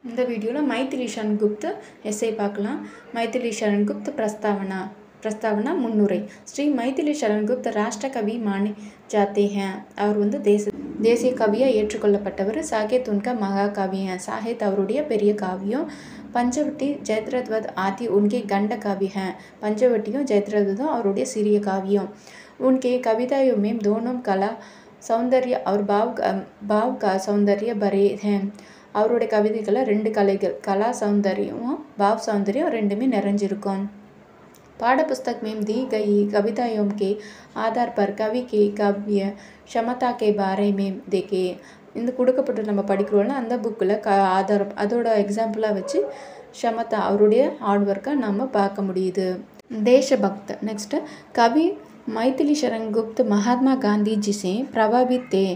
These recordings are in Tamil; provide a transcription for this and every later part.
இந்த வீடியோவில் மைथिली शरण गुप्त எஸ்ஸே பார்க்கலாம். மைथिली शरण गुप्त प्रस्तावना मुन्नुரை. ஸ்ரீ மைथिली शरण गुप्त राष्ट्र कवि माने जाते हैं. அவர் வந்து தேசிய கவியாக ஏற்றுக்கொள்ளப்பட்டவர். சாகித் उनका महाकाव्य है. சாகித் அவருடைய பெரிய காவியம். पंचवटी जयद्रथवध आदि उनके गंड काव्य हैं. पंचवटियों जयद्रथवधों அவருடைய சிறிய காவியம். उनके कविताओं में दोनों कला सौंदर्य और भाव का सौंदर्य भरे हैं. அவருடைய கவிதைகளில் ரெண்டு கலைகள், கலா சௌந்தர்யம் பாவ் சௌந்தர்யம் ரெண்டுமே நிறைஞ்சிருக்கும். पाठ्य पुस्तक में दी गई कविताओं के आधार पर कवि के काव्य क्षमता के बारे में देखें. இந்த கொடுக்கப்பட்டு நம்ம படிக்கிறோம்ல அந்த புக்கில் ஆதாரம் அதோட எக்ஸாம்பிளாக வச்சு ஷமதா அவருடைய ஹார்ட் ஒர்க்கை நம்ம பார்க்க முடியுது. देशभक्त. नेक्स्ट कवि மைथिली शरण गुप्त महात्मा गांधी जी से प्रभावित थे.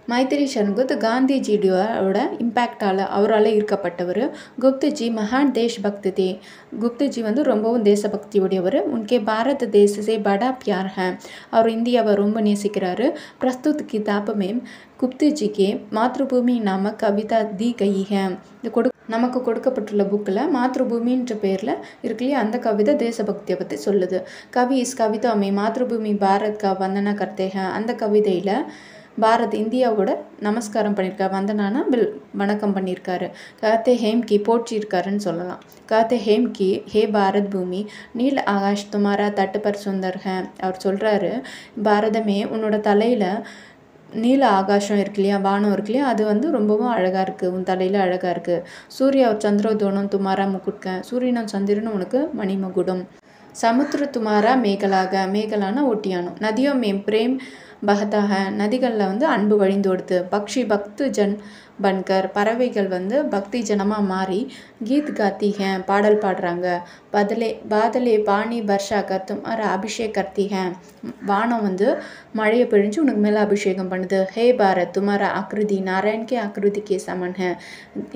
மைथिली शरण गुप्त காந்திஜியோட இம்பேக்டால் அவரால் ஈர்க்கப்பட்டவர். குப்தஜி மகான் தேஷ்பக்த் தே. குப்தஜி வந்து ரொம்பவும் தேசபக்தியுடையவர். உன்கே பாரத் தேச சே படா பியார் ஹை. அவர் இந்தியாவை ரொம்ப நேசிக்கிறாரு. பிரஸ்துத் கிதாப் में குப்தஜி கே மாத்ருபூமி நாம கவிதா தி கயி ஹை. இந்த நமக்கு கொடுக்கப்பட்டுள்ள புக்கில் மாத்ருபூமின்ற பேரில் இருக்குல்லையே அந்த கவிதை தேசபக்தியை பற்றி சொல்லுது. கவி இஸ் கவிதா में மாத்ருபூமி பாரத் கா வந்தனா கர்த்தே ஹை. அந்த கவிதையில் பாரத் இந்தியாவோட நமஸ்காரம் பண்ணியிருக்காரு. வந்தனானா வணக்கம் பண்ணியிருக்காரு. कहते हेम की போற்றியிருக்காருன்னு சொல்லலாம். कहते हेम की हे भारत भूमि नील आकाश तुम्हारा तट पर सुंदर है. அவர் சொல்கிறாரு, பாரதமே உன்னோட தலையில் நீல ஆகாசம் இருக்கு இல்லையா, வானம் இருக்கு இல்லையா, அது வந்து ரொம்பவும் அழகாக இருக்குது, உன் தலையில் அழகாக இருக்குது. சூரிய और चंद्रोदोनम तुम्हारा मुकुट है. சூரியனும் சந்திரனும் உனக்கு மணிமகுடம். சமுத்திர துமாரா மேகலாக. மேகலானா ஒட்டியானம். நதியோ மேம் பிரேம் பஹதா ஹை. நதிகளில் வந்து அன்பு வழிந்தோடுது. பக்ஷி பக்து ஜன் பன்கர். பறவைகள் வந்து பக்தி ஜனமாக மாறி கீத் காத்தி ஹை. பாடல் பாடுறாங்க. பாதலே பானி பர்ஷா கர் துமாரா அபிஷேக் கர்த்தி ஹை. வானம் வந்து மழையை பிழிஞ்சு உனக்கு மேலே அபிஷேகம் பண்ணுது. ஹே பாரத் துமாரா ஆக்ருதி நாராயண் கே ஆக்ருதி கே சமன் ஹை.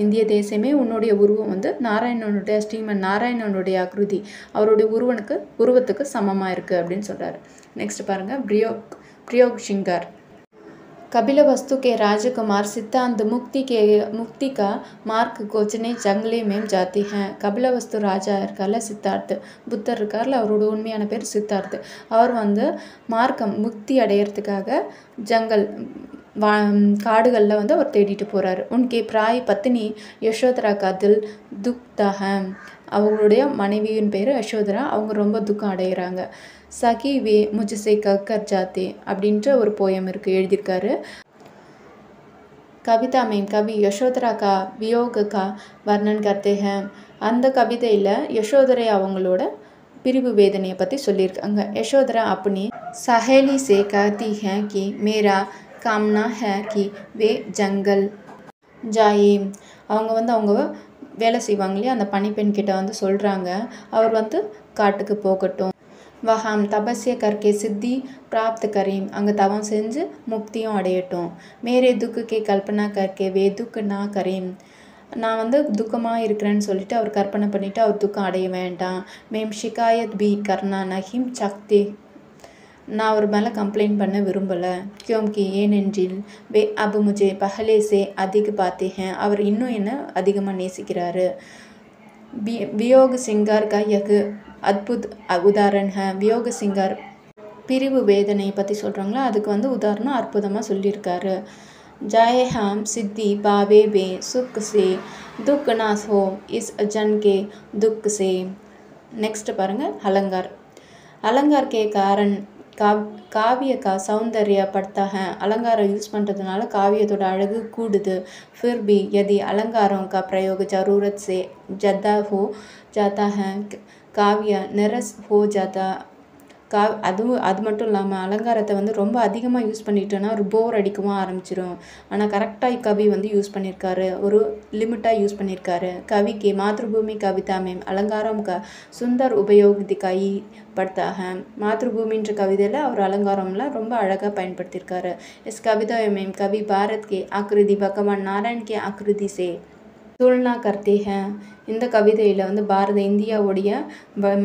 இந்திய தேசமே உன்னுடைய உருவம் வந்து நாராயணனுடைய ஸ்ரீமன் நாராயணனுடைய ஆக்ருதி அவருடைய உருவத்துக்கு சமமாக இருக்குது அப்படின்னு சொல்கிறாரு. நெக்ஸ்ட் பாருங்கள், प्रयोग श्रृंगार. कपिलवस्तु के राजकुमार सिद्धांत मुक्ति का मार्ग खोजने जंगले में जाते हैं. கபிலவஸ்து ராஜா இருக்கார்ல சித்தார்த், புத்தர் இருக்கார்ல அவரோட உண்மையான பேர் சித்தார்த். அவர் வந்து மார்க்கம் முக்தி அடையிறதுக்காக காடுகளில் வந்து அவர் தேடிட்டு போகிறாரு. உன்கே பிராய் பத்னி யசோதரா கா தில் துக்தா ஹை. அவங்களுடைய மனைவியின் பேர் யசோதரா. அவங்க ரொம்ப துக்கம் அடைகிறாங்க. சகி வே முஜ்சே கர் ஜாத்தே அப்படின்ற ஒரு போயம் இருக்குது, எழுதியிருக்காரு. கவிதா में கவி யசோதரா கா வியோக கா வர்ணன் கர்த்தே ஹை. அந்த கவிதையில் யசோதரை அவங்களோட பிரிவு வேதனையை பற்றி சொல்லியிருக்காங்க. யசோதரா अपनी सहेली से कहती हैं कि मेरा कामना है कि वे जंगल जाए. அவங்க வந்து அவங்க வேலை செய்வாங்க இல்லையா, அந்த பணிப்பெண் கிட்ட வந்து சொல்கிறாங்க, அவர் வந்து காட்டுக்கு போகட்டும். வஹாம் தபஸ்ய கர்க்கே சித்தி பிராப்த் கரீம். அங்கே தவம் செஞ்சு முக்தியும் அடையட்டும். மேரே துக்குக்கே கல்பனா கர்க்கே வே துக்கு நா கரீம். நான் வந்து துக்கமாக இருக்கிறேன்னு சொல்லிட்டு அவர் கற்பனை பண்ணிவிட்டு அவர் துக்கம் அடைய வேண்டாம். மேம் ஷிகாயத் பி கர்னா நஹிம் சக்தி. நான் அவர் மேலே கம்ப்ளைண்ட் பண்ண விரும்பலை. கியோம்கி ஏனென்றில் வே அபு முஜே பஹலே சே அதிக பாத்தே ஹை. அவர் இன்னும் என்ன அதிகமாக நேசிக்கிறாரு. வியோக சிங்கார் கா யக் அத்புத் உதாரண் ஹை. வியோக சிங்கார் பிரிவு வேதனை பற்றி சொல்கிறாங்களா, அதுக்கு வந்து உதாரணம் அற்புதமாக சொல்லியிருக்காரு. ஜாய ஹாம் சித்தி பாவே பே சுக் சே துக் நாஸ் ஹோ இஸ் ஜன் கே துக் சே. நெக்ஸ்ட் பாருங்கள், அலங்கார். அலங்கார் கே காரன் காவிய கா சௌந்தர்ய படுத்தா ஹை. அலங்காரம் யூஸ் பண்ணுறதுனால காவியத்தோட அழகு கூடுது. फिर भी यदि अलंकारों का प्रयोग ज़रूरत से ज़्यादा हो जाता है काव्य निरस हो जाता. அது மட்டும் இல்லாமல் அலங்காரத்தை வந்து ரொம்ப அதிகமாக யூஸ் பண்ணிட்டோன்னா ஒரு போர் அடிக்கவும் ஆரம்பிச்சிடும். ஆனால் கரெக்டாக கவி வந்து யூஸ் பண்ணியிருக்காரு, ஒரு லிமிட்டாக யூஸ் பண்ணியிருக்காரு. கவிக்கு மாத்ருபூமி கவிதா மேம் அலங்காரம் க சுந்தர் உபயோக திகாயி படுத்தா ஹை. மாத்ருபூமின்ற கவிதையில் அவர் அலங்காரம்லாம் ரொம்ப அழகாக பயன்படுத்தியிருக்காரு. இஸ் கவிதா மேம் கவி பாரத் கே ஆக்ருதி பகவான் நாராயண் கே ஆக்ருதி சே तुलना करते हैं இந்த கவிதையில் வந்து பாரத இந்தியாவுடைய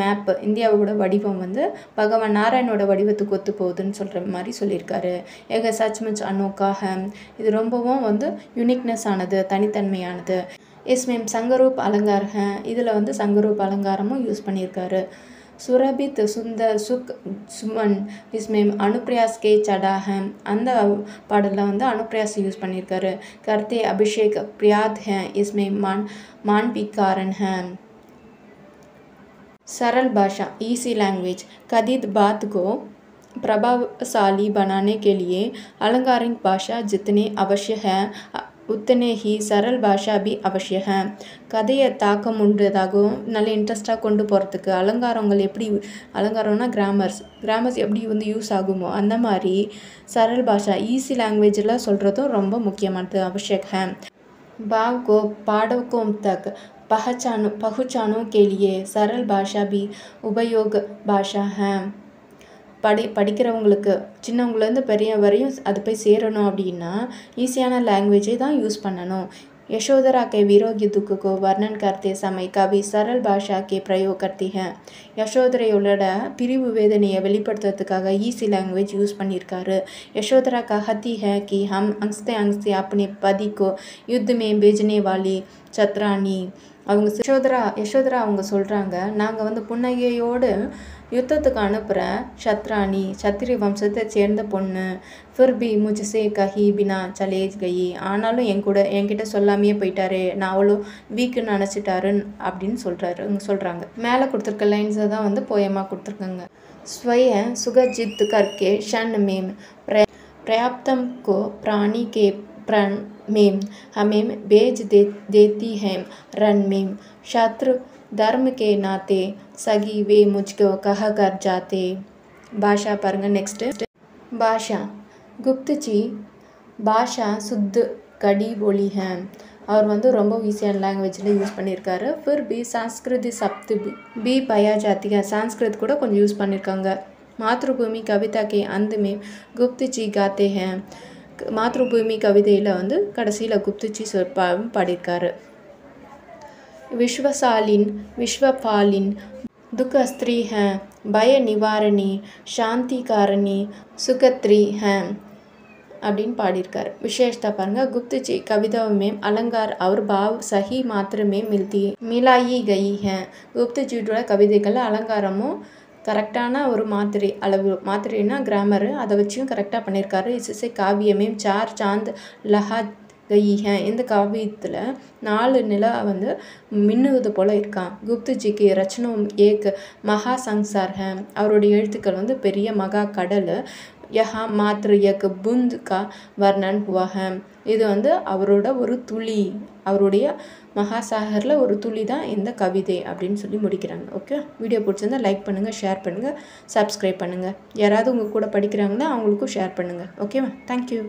மேப் இந்தியாவோட வடிவம் வந்து பகவான் நாராயணோட வடிவத்துக்கு ஒத்து போகுதுன்னு சொல்கிற மாதிரி சொல்லியிருக்காரு. ஏக சச்முச் அனோகா ஹை, இது ரொம்பவும் வந்து யூனிக்னஸ் ஆனது, தனித்தன்மையானது. इसमें संगरूप अलंकार है, இதில் வந்து சங்கரூப் அலங்காரமும் யூஸ் பண்ணியிருக்காரு. सुरभित सुंदर सुख सुमन इसमें अनुप्रयास के चढ़ा है, அந்த பாடலில் வந்து अनुप्रयास யூஸ் பண்ணியிருக்காரு. करते अभिषेक प्रियाद है, इसमें मानविकारण है. सरल भाषा ईजी लैंग्वेज, कथित बात को प्रभावशाली बनाने के लिए अलंकारिक भाषा जितने आवश्यक है उतने ही सरल भाषा भी आवश्यक है. கதையை தாக்கம் உண்டதாகவும் நல்ல இன்ட்ரெஸ்டாக கொண்டு போகிறதுக்கு அலங்காரங்கள் எப்படி, அலங்காரம்னா கிராமர்ஸ் எப்படி வந்து யூஸ் ஆகுமோ அந்த மாதிரி सरल भाषा ஈஸி லாங்குவேஜில் சொல்கிறதும் ரொம்ப முக்கியமானது, आवश्यक है. भाव को पाठकों तक पहुँचाने के लिए सरल भाषा भी उपयोग भाषा है. படிக்கிறவங்களுக்கு சின்னவங்கலேருந்து பெரிய வரையும் அது போய் சேரணும் அப்படின்னா ஈஸியான லாங்குவேஜை தான் யூஸ் பண்ணணும். यशोधरा के विरोगी दुख को वर्णन करते समय कवि सरल भाषा के प्रयोग करती हैं. யசோதரையோட பிரிவு வேதனையை வெளிப்படுத்துறதுக்காக ஈஸி லாங்குவேஜ் யூஸ் பண்ணியிருக்காரு. यशोधरा कहती है कि हम अंगस्ते अंगस्ते अपने पति को युद्ध में भेजने वाली சத்ராணி, அவங்க யசோதரா அவங்க சொல்கிறாங்க, நாங்கள் வந்து புன்னகையோடு யுத்தத்துக்கு அனுப்புகிற சத்ராணி, சத்திரிய வம்சத்தை சேர்ந்த பொண்ணு. ஃபிர் பி முஜ்சே கஹி பினா சலே கயி, ஆனாலும் என்கிட்ட சொல்லாமையே போயிட்டாரு, நான் அவ்வளோ வீக்குன்னு நினச்சிட்டாரு அப்படின்னு சொல்கிறாங்க. மேலே கொடுத்துருக்க லைன்ஸை தான் வந்து போயமாக கொடுத்துருக்காங்க. ஸ்வய சுகஜித் கர்கே ஷன் மேம் पर्याप्तम को प्राणी के प्रण में हमें भेज देती है रण में. शत्रु धर्म के नाते सगी वे मुझको कह कर जाते. भाषा पाருங்க. नेक्स्ट भाषा, गुप्त जी भाषा शुद्ध कड़ी बोली है. அவர் வந்து ரொம்ப ஈஸியான லாங்குவேஜில் யூஸ் பண்ணியிருக்காரு. फिर भी संस्कृत शब्द भी पाया जाती है, संस्कृत கூட கொஞ்சம் யூஸ் பண்ணியிருக்காங்க. मातृभूमि कविता के अंत में गुप्त जी गाते हैं. मातृभूमि கவிதையில் வந்து கடைசியில் குப்தஜி பாடியிருக்காரு. विश्वपालिन दुख स्त्री हैं, भय निवारणी शांतिकारिणी सुखत्री हैं அப்படின்னு பாடியிருக்காரு. விசேஷता பாருங்க. गुप्त जी कविताओं में अलंकार और भाव सही मात्रा में मिलाई गई हैं. गुप्त जीயோட கவிதைகளில் அலங்காரமும் கரெக்டான ஒரு மாத்திரைனா கிராமரு, அதை வச்சும் கரெக்டாக பண்ணியிருக்காரு. इससे काव्य में 4 चांद लहा गई है. இந்த காவியத்தில் 4 நிலா வந்து மின்னுவது போல் இருக்கான். குப்தஜிக்கு ரச்சனும் ஏக் மகா சங்சார் है, அவருடைய எழுத்துக்கள் வந்து பெரிய மகா கடல். யஹா மாத்திர யக் புந்த் கா வர்ணன் ஹுவா है, இது வந்து அவரோட ஒரு துளி, அவருடைய மகாசாகரில் ஒரு துளி தான் இந்த கவிதை அப்படின்னு சொல்லி முடிக்கிறாங்க. ஓகே, வீடியோ பிடிச்சிருந்தா லைக் பண்ணுங்கள், ஷேர் பண்ணுங்கள், சப்ஸ்கிரைப் பண்ணுங்கள். யாராவது உங்கள் கூட படிக்கிறாங்கன்னா அவங்களுக்கும் ஷேர் பண்ணுங்கள். ஓகேவா? தேங்க்யூ.